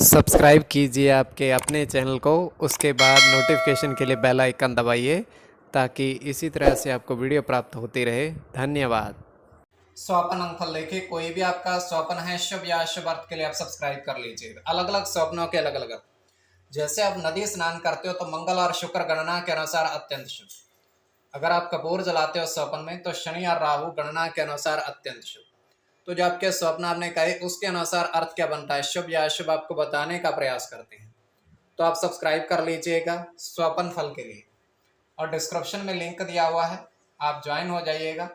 Subscribe कीजिए आपके अपने चैनल को, उसके बाद नोटिफिकेशन के लिए बेल आइकन दबाइए ताकि इसी तरह से आपको वीडियो प्राप्त होती रहे। धन्यवाद। स्वप्न अंकफल देखिए, कोई भी आपका स्वप्न है शुभ या अशुभ अर्थ के लिए आप सब्सक्राइब कर लीजिएगा। अलग अलग स्वप्नों के अलग अलग अर्थ। जैसे आप नदी स्नान करते हो तो मंगल और शुक्र गणना के अनुसार अत्यंत शुभ। अगर आप कपूर जलाते हो स्वप्न में तो शनि और राहु गणना के अनुसार अत्यंत शुभ। तो जो आपके स्वप्न आपने कहे उसके अनुसार अर्थ क्या बनता है, शुभ या अशुभ, आपको बताने का प्रयास करते हैं। तो आप सब्सक्राइब कर लीजिएगा स्वप्न फल के लिए, और डिस्क्रिप्शन में लिंक दिया हुआ है, आप ज्वाइन हो जाइएगा।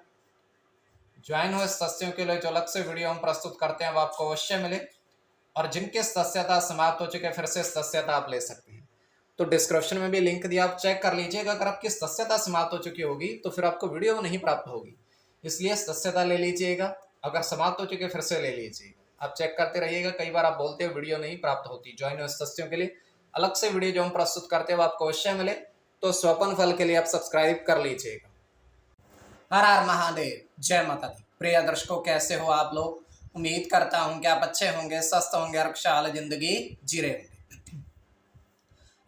ज्वाइन हुए सदस्यों के लिए जो अलग से वीडियो हम प्रस्तुत करते हैं वो आपको अवश्य मिले, और जिनके सदस्यता समाप्त हो चुके फिर से सदस्यता आप ले सकते हैं। तो डिस्क्रिप्शन में भी लिंक दिया, आप चेक कर लीजिएगा। अगर आपकी सदस्यता समाप्त हो चुकी होगी तो फिर आपको वीडियो नहीं प्राप्त होगी, इसलिए सदस्यता ले लीजिएगा। अगर समाप्त हो चुके फिर से ले लीजिएगा। आप चेक करते रहिएगा, कई बार आप बोलते हो वीडियो नहीं प्राप्त होती। ज्वाइन हुए सदस्यों के लिए अलग से वीडियो जो हम प्रस्तुत करते हैं वो आपको अवश्य मिले। तो स्वपन फल के लिए आप सब्सक्राइब कर लीजिएगा। हर हर महादेव, जय माता दी। प्रिय दर्शकों, कैसे हो आप लोग? उम्मीद करता हूं कि आप अच्छे होंगे, स्वस्थ होंगे और खुशहाल जिंदगी जी रहे होंगे।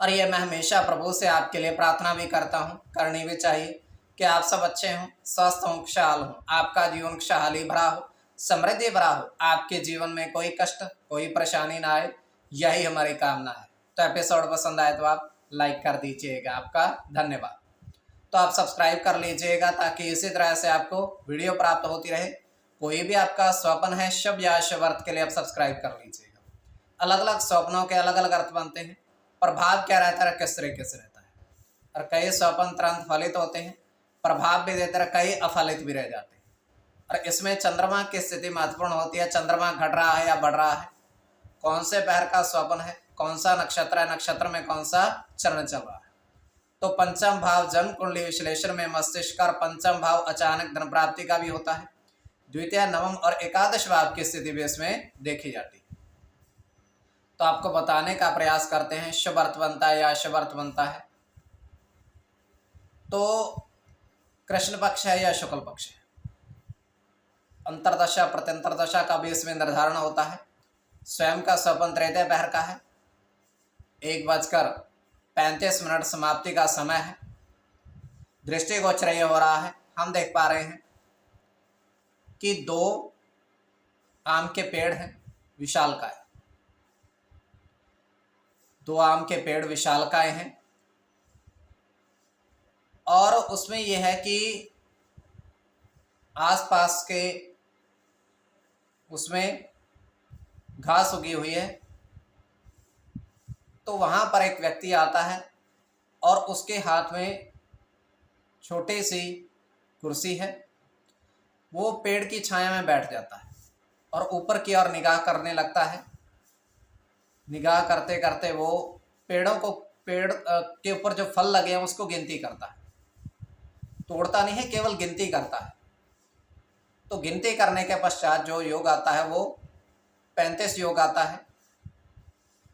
और ये मैं हमेशा प्रभु से आपके लिए प्रार्थना भी करता हूं, करनी भी चाहिए, कि आप सब अच्छे हों, स्वस्थ हों, खुशहाल हों, आपका जीवन खुशहाली भरा हो, समृद्धि भरा हो, आपके जीवन में कोई कष्ट कोई परेशानी ना आए, यही हमारी कामना है। तो एपिसोड पसंद आए तो आप लाइक कर दीजिएगा, आपका धन्यवाद। तो आप सब्सक्राइब कर लीजिएगा ताकि इसी तरह से आपको वीडियो प्राप्त होती रहे। कोई भी आपका स्वप्न है शुभ या अशुभ अर्थ के लिए आप सब्सक्राइब कर लीजिएगा। अलग अलग स्वप्नों के अलग अलग अर्थ बनते हैं, प्रभाव क्या रहता है, किस तरीके से रहता है। और कई स्वप्न तुरंत फलित होते हैं, प्रभाव भी देते हैं, कई अफलित भी रह जाते हैं। और इसमें चंद्रमा की स्थिति महत्वपूर्ण होती है। चंद्रमा घट रहा है या बढ़ रहा है, कौन से पैर का स्वप्न है, कौन सा नक्षत्र है, नक्षत्र में कौन सा चरण चल रहा है। तो पंचम भाव जन्म कुंडली विश्लेषण में मस्तिष्क और पंचम भाव अचानक धन प्राप्ति का भी होता है। द्वितीय, नवम और एकादश भाव की स्थिति भी इसमें देखी जाती है। तो आपको बताने का प्रयास करते हैं शुभ अर्थ बनता है या अशुभ अर्थ बनता है। तो कृष्ण पक्ष है या शुक्ल पक्ष है, अंतरदशा प्रत्यंतरदशा का भी इसमें निर्धारण होता है। स्वयं का स्वपन तृतीय पहर का है, 1:35 समाप्ति का समय है। दृष्टिगोचर ये हो रहा है, हम देख पा रहे हैं कि 2 आम के पेड़ हैं, विशालकाय। 2 आम के पेड़ विशालकाय हैं, और उसमें यह है कि आसपास के उसमें घास उगी हुई है। तो वहां पर एक व्यक्ति आता है और उसके हाथ में छोटी सी कुर्सी है। वो पेड़ की छाया में बैठ जाता है और ऊपर की ओर निगाह करने लगता है। निगाह करते करते वो पेड़ के ऊपर जो फल लगे हैं उसको गिनती करता है। तोड़ता नहीं है, केवल गिनती करता है। तो गिनती करने के पश्चात जो योग आता है वो 35 योग आता है।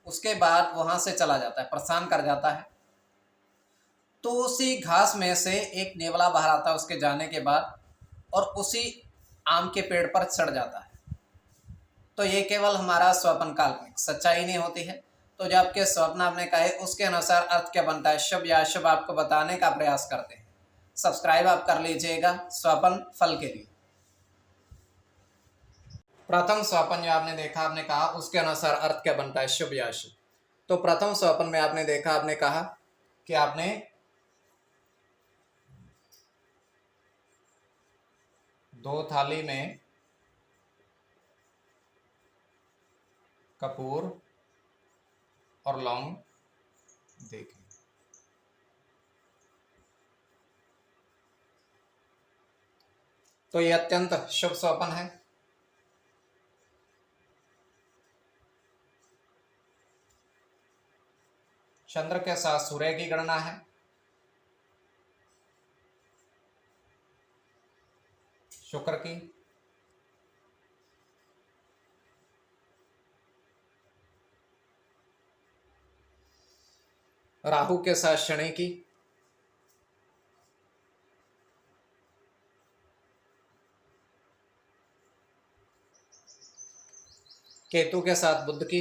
उसके बाद वहां से चला जाता है, प्रस्थान कर जाता है। तो उसी घास में से एक नेवला बाहर आता है उसके जाने के बाद, और उसी आम के पेड़ पर चढ़ जाता है। तो ये केवल हमारा स्वप्न, काल्पनिक सच्चाई नहीं होती है। तो जो आपके स्वप्न आपने कहे उसके अनुसार अर्थ क्या बनता है, शुभ या अशुभ, आपको बताने का प्रयास करते हैं। सब्सक्राइब आप कर लीजिएगा स्वप्न फल के लिए। प्रथम स्वप्न जो आपने देखा, आपने कहा उसके अनुसार अर्थ क्या बनता है, शुभ या अशुभ। तो प्रथम स्वप्न में आपने देखा, आपने कहा कि आपने 2 थाली में कपूर और लौंग देखे। तो यह अत्यंत शुभ स्वप्न है। चंद्र के साथ सूर्य की गणना है। शुक्र की, राहु के साथ शनि की, केतु के साथ बुध की,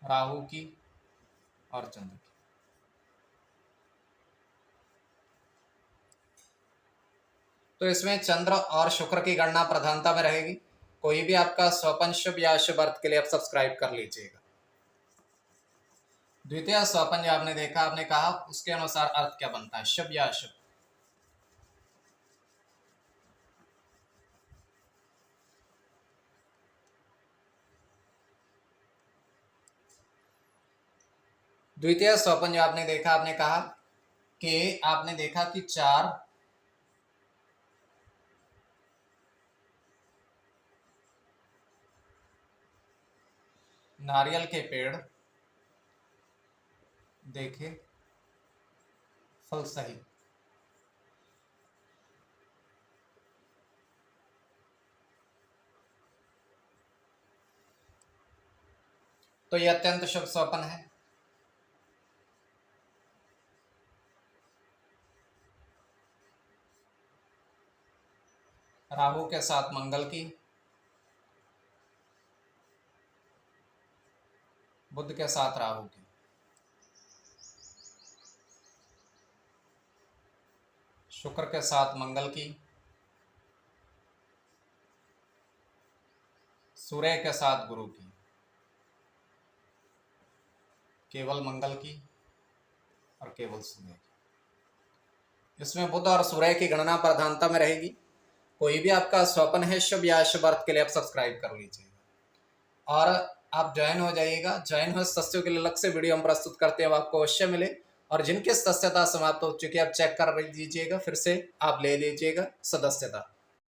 राहु की और चंद्र की। तो इसमें चंद्र और शुक्र की गणना प्रधानता में रहेगी। कोई भी आपका स्वपन शुभ या अशुभ अर्थ के लिए आप सब्सक्राइब कर लीजिएगा। द्वितीय स्वपन जो आपने देखा, आपने कहा उसके अनुसार अर्थ क्या बनता है, शुभ या अशुभ। द्वितीय स्वपन जो आपने देखा, आपने कहा कि आपने देखा कि 4 नारियल के पेड़ देखे फल सही। तो यह अत्यंत शुभ स्वपन है। राहु के साथ मंगल की, बुध के साथ राहु की, शुक्र के साथ मंगल की, सूर्य के साथ गुरु की, केवल मंगल की और केवल सूर्य की। इसमें बुध और सूर्य की गणना प्रधानता में रहेगी। कोई भी आपका स्वपन है शुभ या अशुभ अर्थ के लिए आप सब्सक्राइब कर लीजिएगा और आप ज्वाइन हो जाइएगा। ज्वाइन हुए सदस्यों के लिए अलग से वीडियो हम प्रस्तुत करते हैं, आपको अवश्य मिले। और जिनकी सदस्यता समाप्त हो चुकी है आप चेक कर लीजिएगा, फिर से आप ले लीजिएगा सदस्यता।